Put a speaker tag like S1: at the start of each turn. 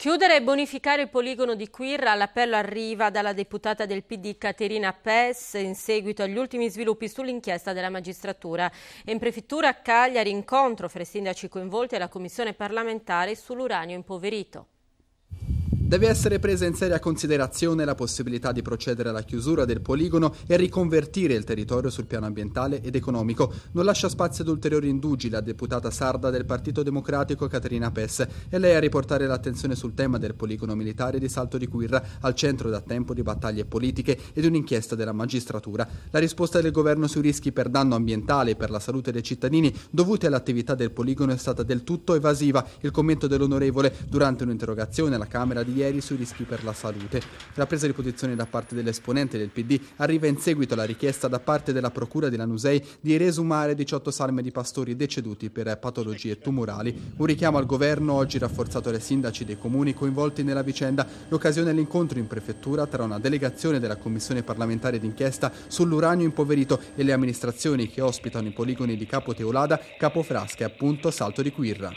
S1: Chiudere e bonificare il poligono di Quirra, l'appello arriva dalla deputata del PD Caterina Pes in seguito agli ultimi sviluppi sull'inchiesta della magistratura. E in prefettura a Cagliari incontro fra i sindaci coinvolti e la commissione parlamentare sull'uranio impoverito.
S2: Deve essere presa in seria considerazione la possibilità di procedere alla chiusura del poligono e riconvertire il territorio sul piano ambientale ed economico. Non lascia spazio ad ulteriori indugi la deputata sarda del Partito Democratico Caterina Pes e lei a riportare l'attenzione sul tema del poligono militare di Salto di Quirra, al centro da tempo di battaglie politiche e di un'inchiesta della magistratura. La risposta del governo sui rischi per danno ambientale e per la salute dei cittadini dovuti all'attività del poligono è stata del tutto evasiva. Il commento dell'onorevole durante un'interrogazione alla Camera di ieri sui rischi per la salute. La presa di posizione da parte dell'esponente del PD arriva in seguito alla richiesta da parte della Procura di Lanusei di riesumare 18 salme di pastori deceduti per patologie tumorali. Un richiamo al governo oggi rafforzato dai sindaci dei comuni coinvolti nella vicenda, l'occasione dell'incontro in prefettura tra una delegazione della Commissione parlamentare d'inchiesta sull'uranio impoverito e le amministrazioni che ospitano i poligoni di Capo Teulada, Capofrasca e appunto Salto di Quirra.